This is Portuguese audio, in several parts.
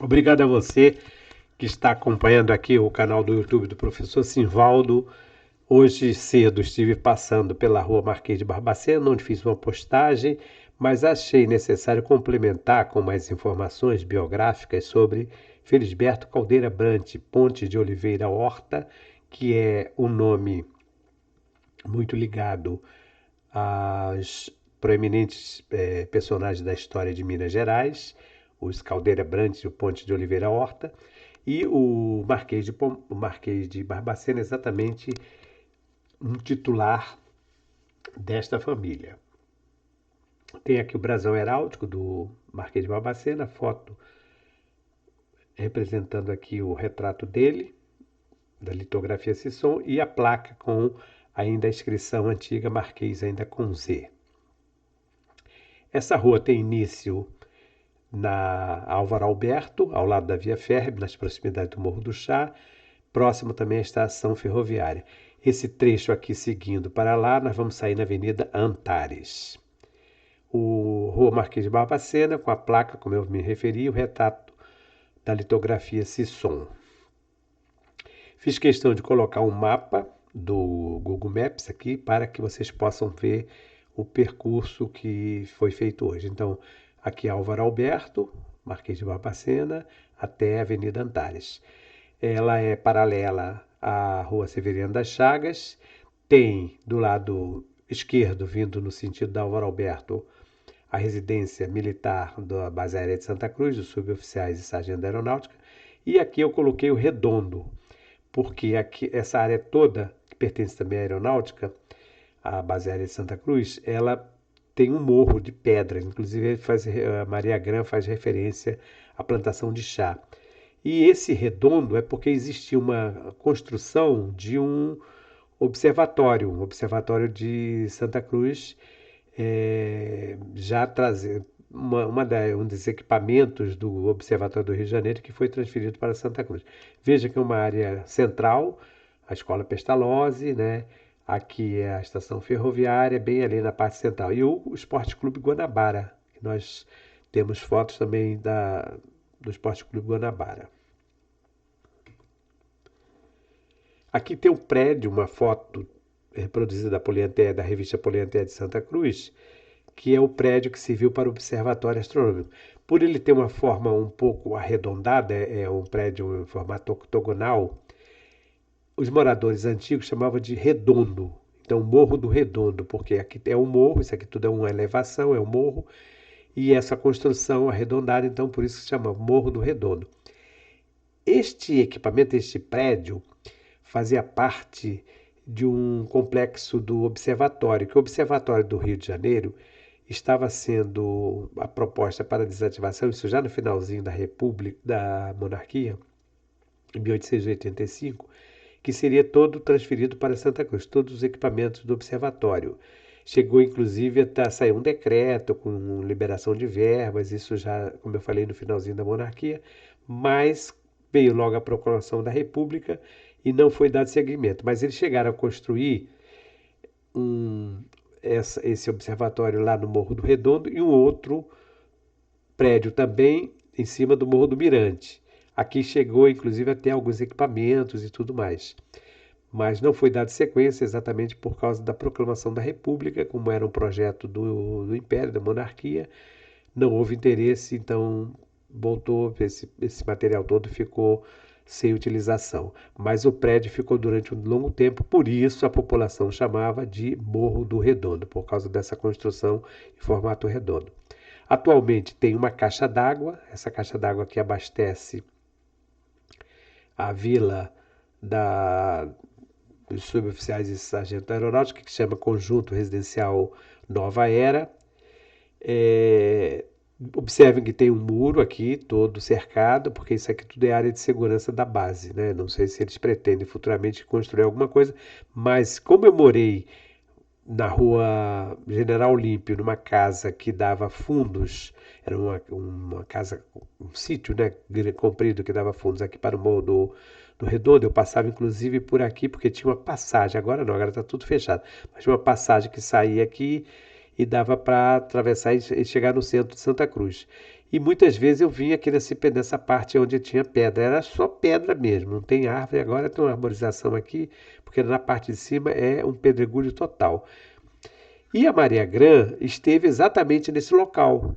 Obrigado a você que está acompanhando aqui o canal do YouTube do professor Simvaldo. Hoje cedo estive passando pela rua Marquês de Barbacena, onde fiz uma postagem, mas achei necessário complementar com mais informações biográficas sobre Felisberto Caldeira Brant, Ponte de Oliveira Horta, que é um nome muito ligado às proeminentes personagens da história de Minas Gerais, os Caldeira Brant e o Ponte de Oliveira Horta, e o Marquês de Barbacena, exatamente um titular desta família. Tem aqui o brasão heráldico do Marquês de Barbacena, foto representando aqui o retrato dele, da litografia Sisson, e a placa com ainda a inscrição antiga Marquês, ainda com Z. Essa rua tem início na Álvaro Alberto, ao lado da Via Férrea, nas proximidades do Morro do Chá, próximo também à estação ferroviária. Esse trecho aqui seguindo para lá, nós vamos sair na Avenida Antares. O Rua Marquês de Barbacena, com a placa, como eu me referi, o retrato da litografia Sisson. Fiz questão de colocar um mapa do Google Maps aqui para que vocês possam ver o percurso que foi feito hoje. Então, aqui é Álvaro Alberto, Marquês de Barbacena, até a Avenida Antares. Ela é paralela à Rua Severiano das Chagas, tem do lado esquerdo, vindo no sentido da Álvaro Alberto, a residência militar da Base Aérea de Santa Cruz, dos suboficiais e sargento da Aeronáutica, e aqui eu coloquei o Redondo, porque aqui, essa área toda, que pertence também à Aeronáutica, a Base Aérea de Santa Cruz, ela tem um morro de pedras, inclusive a Maria Grã faz referência à plantação de chá. E esse redondo é porque existia uma construção de um observatório de Santa Cruz, já trazendo um dos equipamentos do Observatório do Rio de Janeiro que foi transferido para Santa Cruz. Veja que é uma área central, a Escola Pestalozzi, né? Aqui é a estação ferroviária, bem ali na parte central. E o Esporte Clube Guanabara, que nós temos fotos também do Esporte Clube Guanabara. Aqui tem um prédio, uma foto reproduzida da Poliantea, da revista Poliantea de Santa Cruz, que é o prédio que serviu para o Observatório Astronômico. Por ele ter uma forma um pouco arredondada, é um prédio em formato octogonal, os moradores antigos chamavam de Redondo. Então, Morro do Redondo, porque aqui é um morro, isso aqui tudo é uma elevação, é um morro, e essa construção arredondada, então por isso se chama Morro do Redondo. Este equipamento, este prédio, fazia parte de um complexo do observatório, que o Observatório do Rio de Janeiro estava sendo a proposta para desativação, isso já no finalzinho da República, da monarquia, em 1885, que seria todo transferido para Santa Cruz, todos os equipamentos do observatório. Chegou inclusive a sair um decreto com liberação de verbas, isso já, como eu falei, no finalzinho da monarquia, mas veio logo a proclamação da República e não foi dado seguimento. Mas eles chegaram a construir um, esse observatório lá no Morro do Redondo e um outro prédio também em cima do Morro do Mirante. Aqui chegou inclusive até alguns equipamentos e tudo mais. Mas não foi dado sequência exatamente por causa da proclamação da República, como era um projeto do Império, da monarquia, não houve interesse, então voltou, esse material todo ficou sem utilização. Mas o prédio ficou durante um longo tempo, por isso a população chamava de Morro do Redondo, por causa dessa construção em formato redondo. Atualmente tem uma caixa d'água, essa caixa d'água que abastece a vila dos suboficiais e sargento da aeronáutica, que se chama Conjunto Residencial Nova Era. Observem que tem um muro aqui todo cercado, porque isso aqui tudo é área de segurança da base, né? Não sei se eles pretendem futuramente construir alguma coisa, mas como eu morei na rua General Olímpio, numa casa que dava fundos, era uma casa, um sítio, né, comprido que dava fundos aqui para o Morro do Redondo. Eu passava inclusive por aqui porque tinha uma passagem, agora não, agora está tudo fechado, mas tinha uma passagem que saía aqui e dava para atravessar e chegar no centro de Santa Cruz. E muitas vezes eu vinha aqui nessa parte onde tinha pedra, era só pedra mesmo, não tem árvore. Agora tem uma arborização aqui, porque na parte de cima é um pedregulho total. E a Maria Grã esteve exatamente nesse local.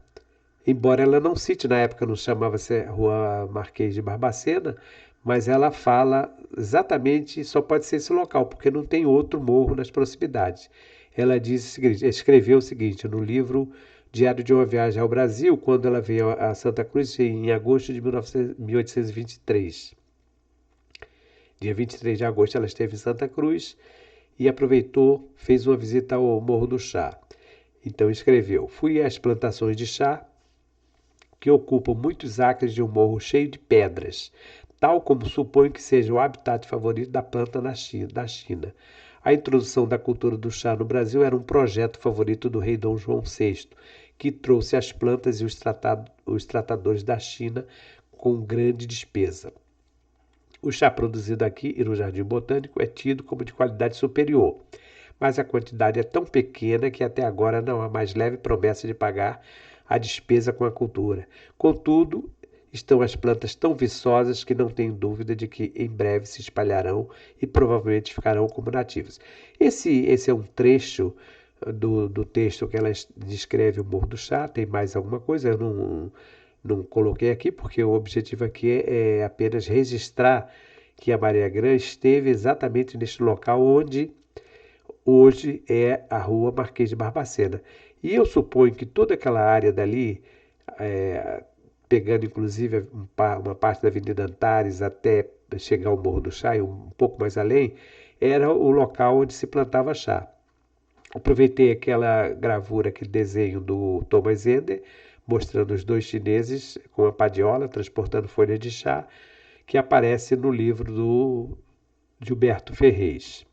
Embora ela não cite, na época não chamava-se Rua Marquês de Barbacena, mas ela fala exatamente, só pode ser esse local, porque não tem outro morro nas proximidades. Ela diz o seguinte, escreveu o seguinte no livro Diário de uma Viagem ao Brasil, quando ela veio a Santa Cruz em agosto de 1823. Dia 23 de agosto ela esteve em Santa Cruz e aproveitou, fez uma visita ao Morro do Chá. Então escreveu: fui às plantações de chá que ocupam muitos acres de um morro cheio de pedras, tal como suponho que seja o habitat favorito da planta da China. A introdução da cultura do chá no Brasil era um projeto favorito do rei Dom João VI, que trouxe as plantas e os tratadores da China com grande despesa. O chá produzido aqui e no Jardim Botânico é tido como de qualidade superior, mas a quantidade é tão pequena que até agora não há mais leve promessa de pagar a despesa com a cultura. Contudo, estão as plantas tão viçosas que não tenho dúvida de que em breve se espalharão e provavelmente ficarão como nativos. Esse é um trecho do texto que ela descreve o Morro do Chá. Tem mais alguma coisa? Eu não coloquei aqui porque o objetivo aqui é apenas registrar que a Maria Grã esteve exatamente neste local onde hoje é a Rua Marquês de Barbacena. E eu suponho que toda aquela área dali, é, pegando inclusive uma parte da Avenida Antares até chegar ao Morro do Chá e um pouco mais além, era o local onde se plantava chá. Aproveitei aquela gravura, aquele desenho do Thomas Eder, mostrando os dois chineses com a padiola transportando folhas de chá, que aparece no livro do Gilberto Ferrez.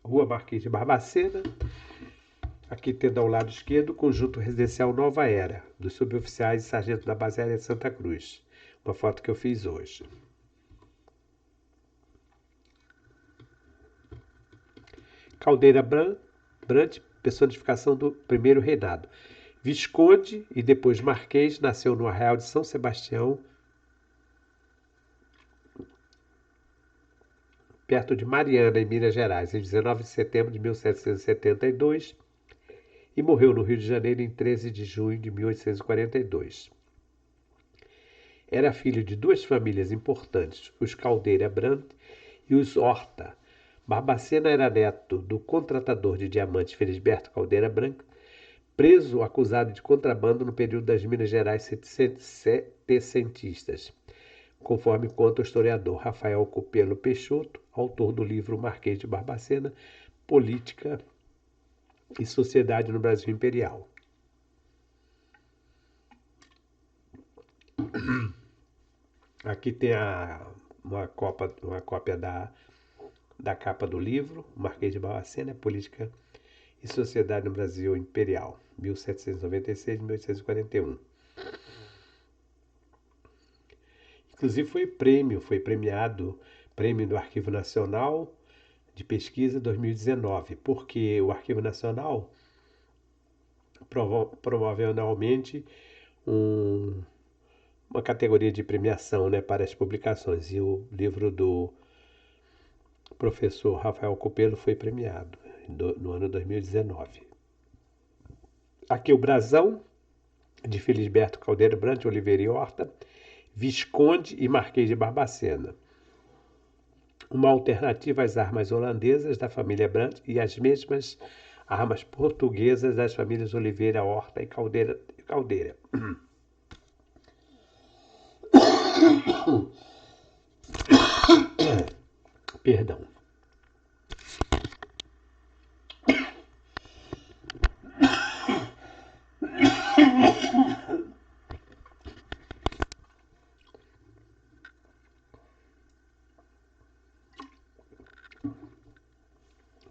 Rua Marquês de Barbacena, aqui tendo ao lado esquerdo o conjunto residencial Nova Era, dos suboficiais e sargento da Base Aérea de Santa Cruz. Uma foto que eu fiz hoje. Caldeira Brant, personificação do primeiro reinado. Visconde e depois Marquês, nasceu no Arraial de São Sebastião, perto de Mariana, em Minas Gerais, em 19 de setembro de 1772 e morreu no Rio de Janeiro em 13 de junho de 1842. Era filho de duas famílias importantes, os Caldeira Brant e os Horta. Barbacena era neto do contratador de diamantes Felisberto Caldeira Branco, preso acusado de contrabando no período das Minas Gerais setecentistas, conforme conta o historiador Rafael Copelo Peixoto, autor do livro Marquês de Barbacena, Política e Sociedade no Brasil Imperial. Aqui tem uma cópia da capa do livro, Marquês de Barbacena, Política e Sociedade no Brasil Imperial, 1796-1841. Inclusive foi premiado, Prêmio do Arquivo Nacional de Pesquisa 2019, porque o Arquivo Nacional promove anualmente uma categoria de premiação, né, para as publicações, e o livro do professor Rafael Copelo foi premiado no ano 2019. Aqui o brasão de Felisberto Caldeira Brant, Oliveira e Horta, Visconde e Marquês de Barbacena. Uma alternativa às armas holandesas da família Brant e às mesmas armas portuguesas das famílias Oliveira, Horta e Caldeira. Perdão.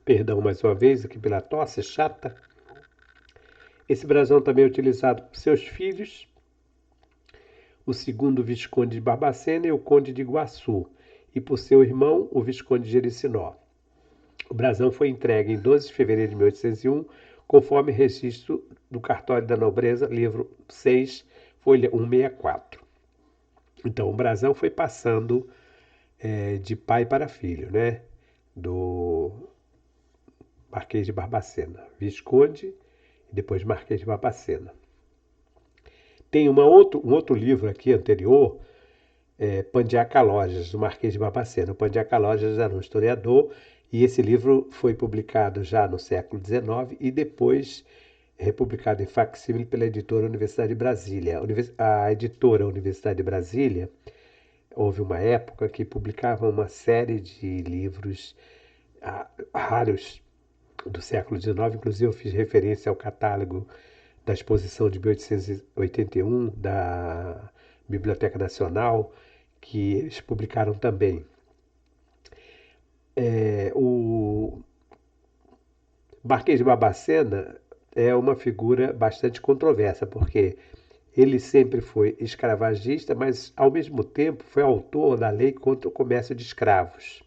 Perdão mais uma vez aqui pela tosse chata. Esse brasão também é utilizado por seus filhos, o segundo Visconde de Barbacena e o Conde de Iguaçu, e por seu irmão, o Visconde de Jericinó. O brasão foi entregue em 12 de fevereiro de 1801, conforme registro do Cartório da Nobreza, livro 6, folha 164. Então, o brasão foi passando de pai para filho, né? Do Marquês de Barbacena, Visconde e depois Marquês de Barbacena. Tem um outro livro aqui anterior, Pandiaca Lojas, do Marquês de Barbacena. O Pandiaca Lojas era um historiador e esse livro foi publicado já no século XIX e depois republicado em facsímile pela editora Universidade de Brasília. A editora Universidade de Brasília, houve uma época que publicava uma série de livros raros do século XIX, inclusive eu fiz referência ao catálogo da exposição de 1881 da Biblioteca Nacional, que eles publicaram também. O Marquês de Barbacena é uma figura bastante controversa, porque ele sempre foi escravagista, mas ao mesmo tempo foi autor da lei contra o comércio de escravos.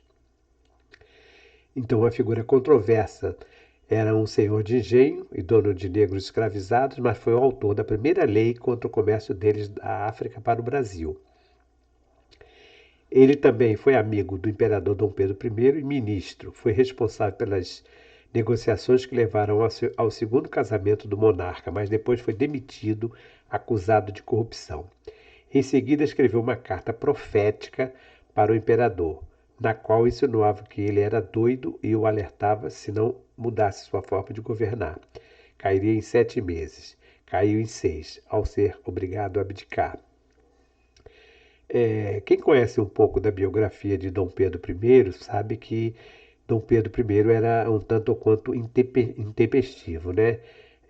Então, uma figura controversa. Era um senhor de engenho e dono de negros escravizados, mas foi o autor da primeira lei contra o comércio deles da África para o Brasil. Ele também foi amigo do imperador Dom Pedro I e ministro. Foi responsável pelas negociações que levaram ao segundo casamento do monarca, mas depois foi demitido, acusado de corrupção. Em seguida, escreveu uma carta profética para o imperador, na qual insinuava que ele era doido e o alertava se não mudasse sua forma de governar. Cairia em 7 meses. Caiu em 6, ao ser obrigado a abdicar. Quem conhece um pouco da biografia de Dom Pedro I sabe que Dom Pedro I era um tanto ou quanto intempestivo, né?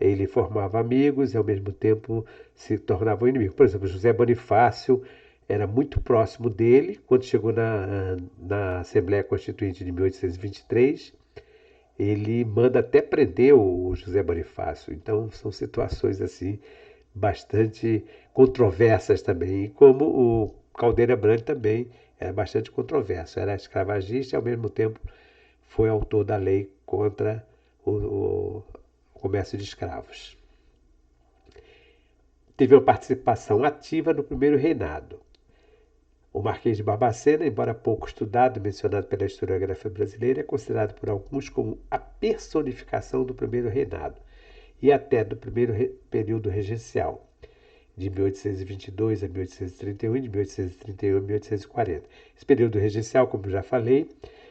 Ele formava amigos e ao mesmo tempo se tornava um inimigo. Por exemplo, José Bonifácio era muito próximo dele. Quando chegou na Assembleia Constituinte de 1823, ele manda até prender o José Bonifácio. Então são situações assim bastante controversas também. E como o Caldeira Brande também era bastante controverso, era escravagista e ao mesmo tempo foi autor da lei contra o comércio de escravos. Teve uma participação ativa no primeiro reinado. O Marquês de Barbacena, embora pouco estudado e mencionado pela historiografia brasileira, é considerado por alguns como a personificação do primeiro reinado e até do primeiro período regencial, de 1822 a 1831 e de 1831 a 1840. Esse período regencial, como já falei,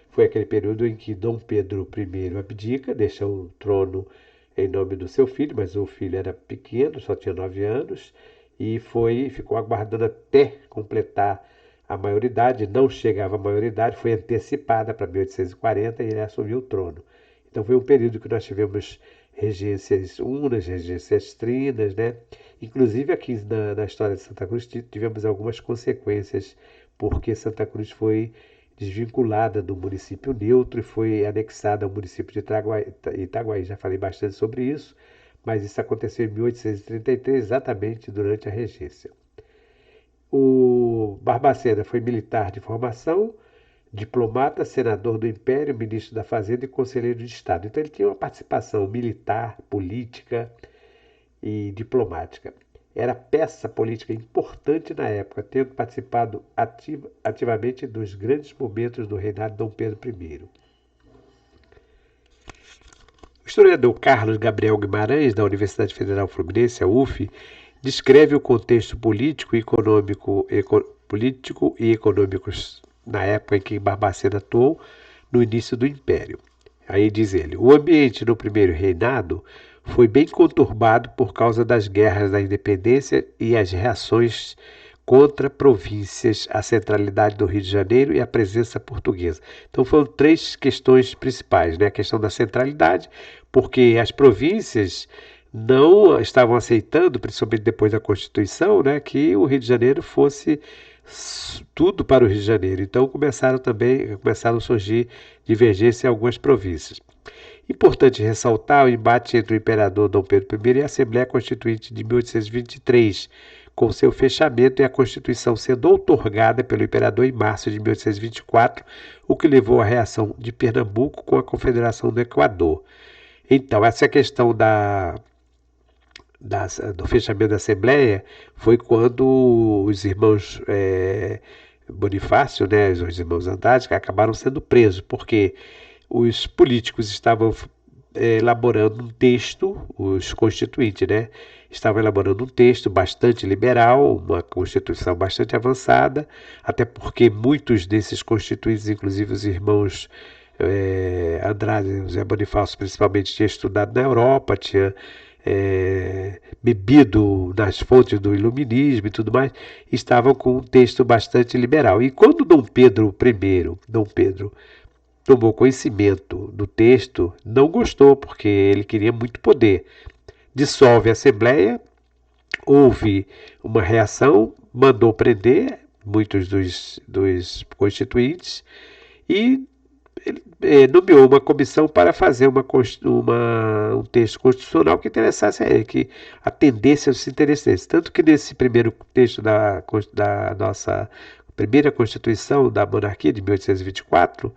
foi aquele período em que Dom Pedro I abdica, deixa o trono em nome do seu filho, mas o filho era pequeno, só tinha 9 anos, e ficou aguardando até completar a maioridade, não chegava à maioridade, foi antecipada para 1840 e ele assumiu o trono. Então foi um período que nós tivemos regências unas, regências trinas, né? Inclusive aqui na história de Santa Cruz tivemos algumas consequências, porque Santa Cruz foi desvinculada do município neutro e foi anexada ao município de Itaguaí. Já falei bastante sobre isso, mas isso aconteceu em 1833, exatamente durante a regência. O Barbacena foi militar de formação, diplomata, senador do Império, ministro da Fazenda e conselheiro de Estado. Então ele tinha uma participação militar, política e diplomática. Era peça política importante na época, tendo participado ativamente dos grandes momentos do reinado de Dom Pedro I. O historiador Carlos Gabriel Guimarães, da Universidade Federal Fluminense, a UF, descreve o contexto político e econômico na época em que Barbacena atuou no início do Império. Aí diz ele, o ambiente no primeiro reinado foi bem conturbado por causa das guerras da independência e as reações contra províncias, a centralidade do Rio de Janeiro e a presença portuguesa. Então foram 3 questões principais, né? A questão da centralidade, porque as províncias não estavam aceitando, principalmente depois da Constituição, né, que o Rio de Janeiro fosse tudo para o Rio de Janeiro. Então começaram a surgir divergências em algumas províncias. Importante ressaltar o embate entre o imperador Dom Pedro I e a Assembleia Constituinte de 1823, com seu fechamento e a Constituição sendo outorgada pelo imperador em março de 1824, o que levou à reação de Pernambuco com a Confederação do Equador. Então, essa questão do fechamento da Assembleia foi quando os irmãos Bonifácio, né, os irmãos Andrade, que acabaram sendo presos, porque os políticos estavam elaborando um texto, os constituintes, né, estavam elaborando um texto bastante liberal, uma constituição bastante avançada, até porque muitos desses constituintes, inclusive os irmãos Andrade e José Bonifácio, principalmente, tinha estudado na Europa, tinha bebido nas fontes do iluminismo e tudo mais, estavam com um texto bastante liberal. E quando Dom Pedro tomou conhecimento do texto, não gostou, porque ele queria muito poder. Dissolve a Assembleia, houve uma reação, mandou prender muitos dos constituintes e nomeou uma comissão para fazer um texto constitucional que interessasse a ele, que atendesse aos interesses. Tanto que nesse primeiro texto da nossa primeira Constituição da monarquia de 1824,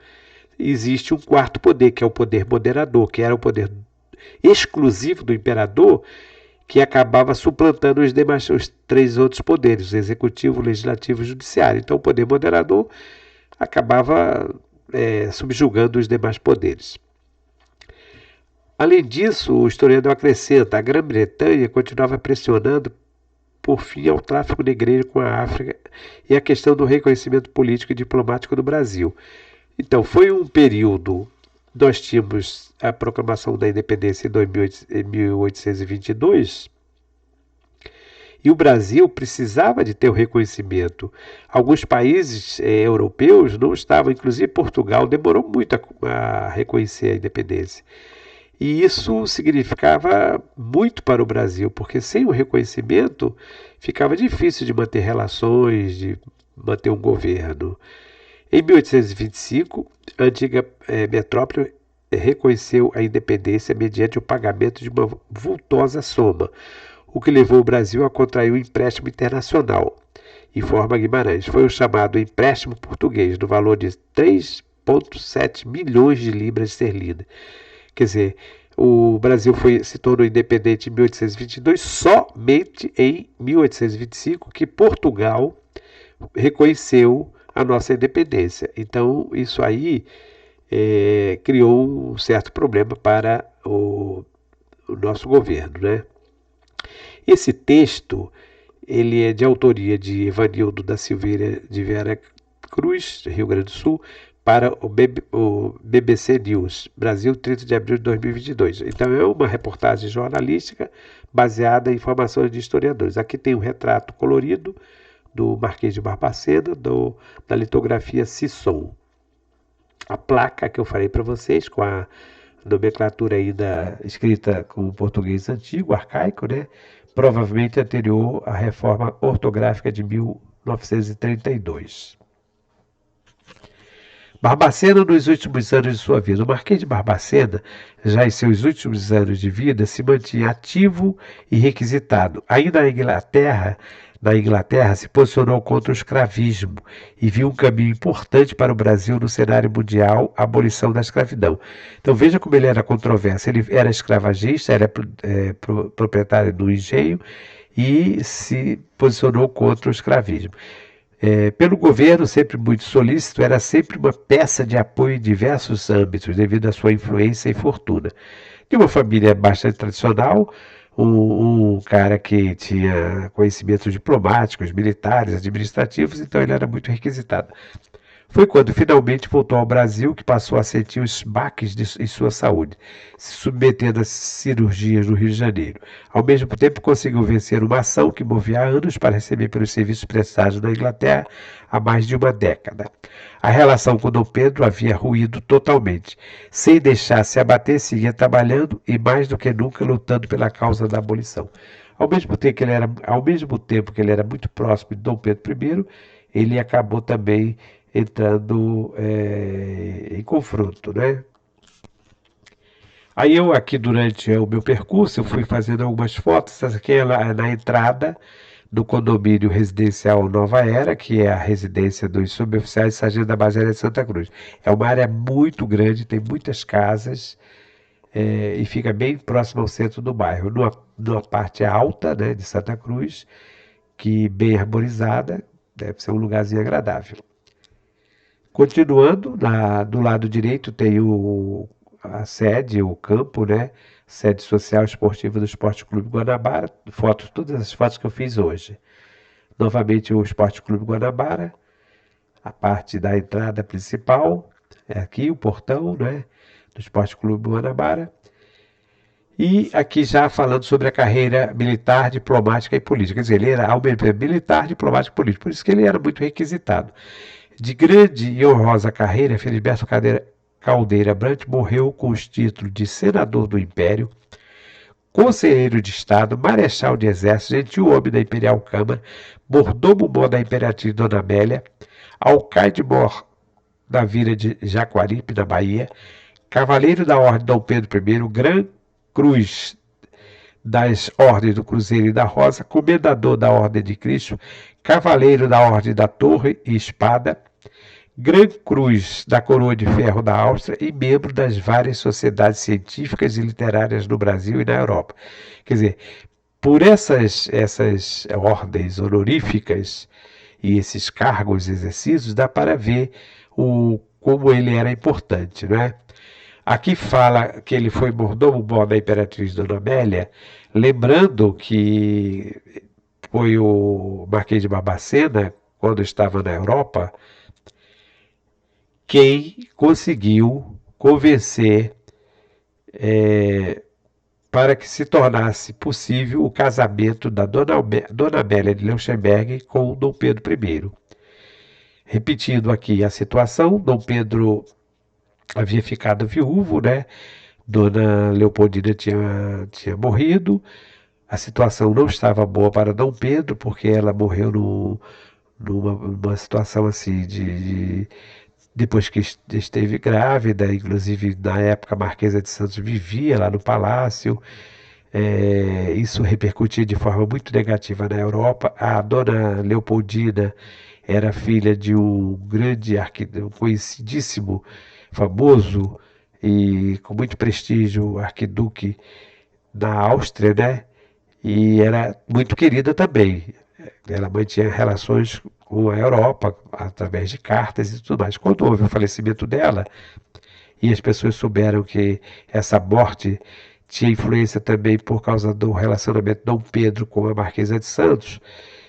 existe um quarto poder, que é o poder moderador, que era o poder exclusivo do imperador, que acabava suplantando os três outros poderes, o executivo, o legislativo e o judiciário. Então o poder moderador acabava subjugando os demais poderes. Além disso, o historiador acrescenta, a Grã-Bretanha continuava pressionando por fim ao tráfico negreiro com a África e a questão do reconhecimento político e diplomático do Brasil. Então, foi um período, nós tínhamos a proclamação da independência em 1822, e o Brasil precisava de ter o reconhecimento. Alguns países europeus não estavam, inclusive Portugal, demorou muito a reconhecer a independência. E isso significava muito para o Brasil, porque sem o reconhecimento ficava difícil de manter relações, de manter um governo. Em 1825, a antiga metrópole reconheceu a independência mediante o pagamento de uma vultosa soma, o que levou o Brasil a contrair um empréstimo internacional, informa Guimarães. Foi o chamado empréstimo português, no valor de 3,7 milhões de libras esterlinas. Quer dizer, o Brasil se tornou independente em 1822, somente em 1825 que Portugal reconheceu a nossa independência. Então, isso aí criou um certo problema para o nosso governo, né? Esse texto, ele é de autoria de Evanildo da Silveira de Vera Cruz, Rio Grande do Sul, para o BBC News, Brasil, 30 de abril de 2022. Então é uma reportagem jornalística baseada em informações de historiadores. Aqui tem um retrato colorido do Marquês de Barbacena, da litografia Sisson. A placa que eu falei para vocês, com a nomenclatura ainda escrita com o português antigo, arcaico, né? Provavelmente anterior à reforma ortográfica de 1932. Barbacena nos últimos anos de sua vida. O Marquês de Barbacena, já em seus últimos anos de vida, se mantinha ativo e requisitado. Ainda na Inglaterra, se posicionou contra o escravismo e viu um caminho importante para o Brasil no cenário mundial, a abolição da escravidão. Então veja como ele era controverso. Ele era escravagista, era proprietário do engenho e se posicionou contra o escravismo. Pelo governo, sempre muito solícito, era sempre uma peça de apoio em diversos âmbitos, devido à sua influência e fortuna. De uma família bastante tradicional, um cara que tinha conhecimentos diplomáticos, militares, administrativos, então ele era muito requisitado. Foi quando finalmente voltou ao Brasil que passou a sentir os baques em sua saúde, se submetendo a cirurgias no Rio de Janeiro. Ao mesmo tempo, conseguiu vencer uma ação que movia há anos para receber pelos serviços prestados na Inglaterra há mais de uma década. A relação com Dom Pedro havia ruído totalmente. Sem deixar se abater, seguia trabalhando e, mais do que nunca, lutando pela causa da abolição. Ao mesmo tempo que ele era muito próximo de Dom Pedro I, ele acabou também entrando em confronto, né? Aí eu aqui durante o meu percurso eu fui fazendo algumas fotos. Essa aqui é na entrada do condomínio residencial Nova Era, que é a residência dos suboficiais de Sargento da Base Aérea de Santa Cruz. É uma área muito grande, tem muitas casas, e fica bem próximo ao centro do bairro, numa parte alta, né, de Santa Cruz, que bem arborizada, deve ser um lugarzinho agradável. Continuando, do lado direito tem a sede, o campo, né? Sede social esportiva do Esporte Clube Guanabara. Fotos, todas as fotos que eu fiz hoje. Novamente o Esporte Clube Guanabara, a parte da entrada principal, é aqui o portão, né? Do Esporte Clube Guanabara. E aqui já falando sobre a carreira militar, diplomática e política. Quer dizer, ele era militar, diplomático e político. Por isso que ele era muito requisitado. De grande e honrosa carreira, Felisberto Caldeira Brant morreu com os títulos de senador do Império, conselheiro de Estado, marechal de Exército, gentil-homem da Imperial Câmara, mordomo-mor da Imperatriz Dona Amélia, alcaide-mor da Vila de Jaguaripe, na Bahia, cavaleiro da Ordem Dom Pedro I, Gran Cruz das Ordens do Cruzeiro e da Rosa, comendador da Ordem de Cristo, cavaleiro da Ordem da Torre e Espada, Gran Cruz da Coroa de Ferro da Áustria e membro das várias sociedades científicas e literárias no Brasil e na Europa. Quer dizer, por essas ordens honoríficas e esses cargos exercidos, dá para ver como ele era importante, né? Aqui fala que ele foi mordomo-mor da Imperatriz Dona Amélia, lembrando que foi o Marquês de Barbacena, quando estava na Europa, quem conseguiu convencer para que se tornasse possível o casamento da Dona Amélia de Leuchtenberg com Dom Pedro I. Repetindo aqui a situação, Dom Pedro havia ficado viúvo, né? Dona Leopoldina tinha morrido, a situação não estava boa para Dom Pedro, porque ela morreu numa situação assim depois que esteve grávida, inclusive na época a Marquesa de Santos vivia lá no palácio, isso repercutia de forma muito negativa na Europa. A Dona Leopoldina era filha de um grande um conhecidíssimo, famoso e com muito prestígio arquiduque da Áustria, né? E era muito querida também. Ela mantinha relações com a Europa através de cartas e tudo mais. Quando houve o falecimento dela, e as pessoas souberam que essa morte tinha influência também por causa do relacionamento de Dom Pedro com a Marquesa de Santos,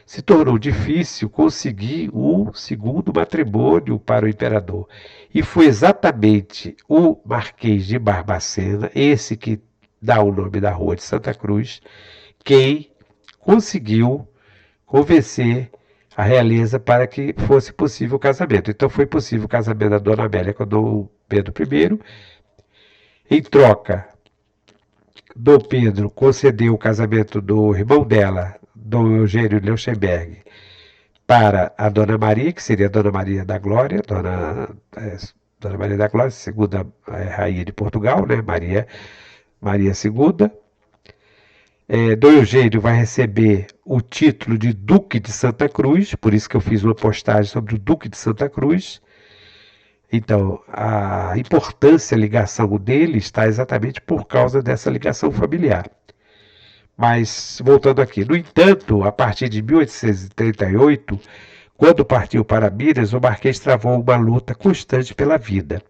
se tornou difícil conseguir um segundo matrimônio para o imperador. E foi exatamente o Marquês de Barbacena, esse que dá o nome da rua de Santa Cruz, quem conseguiu convencer a realeza para que fosse possível o casamento. Então foi possível o casamento da Dona Amélia com Dom Pedro I. Em troca, Dom Pedro concedeu o casamento do irmão dela, Dom Eugênio Leuchtenberg, para a Dona Maria, que seria a Dona Maria da Glória, Dona Maria da Glória, segunda rainha de Portugal, né? Maria II. Dom Eugênio vai receber o título de Duque de Santa Cruz, por isso que eu fiz uma postagem sobre o Duque de Santa Cruz. Então, a importância, a ligação dele está exatamente por causa dessa ligação familiar. Mas, voltando aqui, no entanto, a partir de 1838, quando partiu para Minas, o Marquês travou uma luta constante pela vida.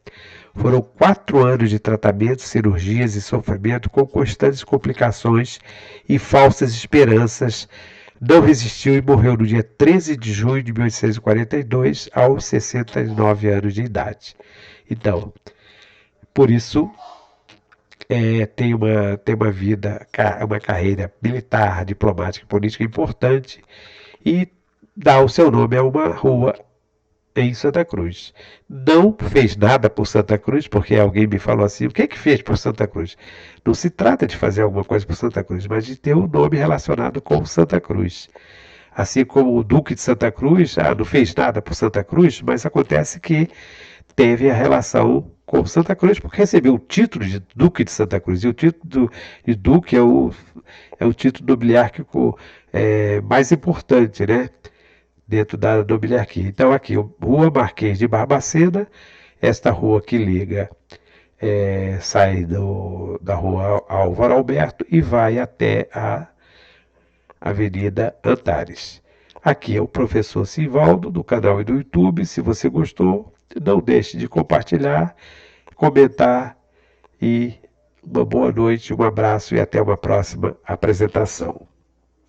Foram 4 anos de tratamento, cirurgias e sofrimento com constantes complicações e falsas esperanças. Não resistiu e morreu no dia 13 de junho de 1842, aos 69 anos de idade. Então, por isso, tem uma vida, uma carreira militar, diplomática e política importante e dá o seu nome a uma rua em Santa Cruz. Não fez nada por Santa Cruz, porque alguém me falou assim, o que é que fez por Santa Cruz? Não se trata de fazer alguma coisa por Santa Cruz, mas de ter um nome relacionado com Santa Cruz. Assim como o Duque de Santa Cruz, não fez nada por Santa Cruz, mas acontece que teve a relação com Santa Cruz, porque recebeu o título de Duque de Santa Cruz. E o título de Duque é o título nobiliárquico mais importante, né? Dentro da nobiliarquia. Então aqui, Rua Marquês de Barbacena, esta rua que liga sai da rua Álvaro Alberto e vai até a Avenida Antares. Aqui é o professor Sivaldo, do canal e do YouTube. Se você gostou, não deixe de compartilhar, comentar e uma boa noite, um abraço e até uma próxima apresentação.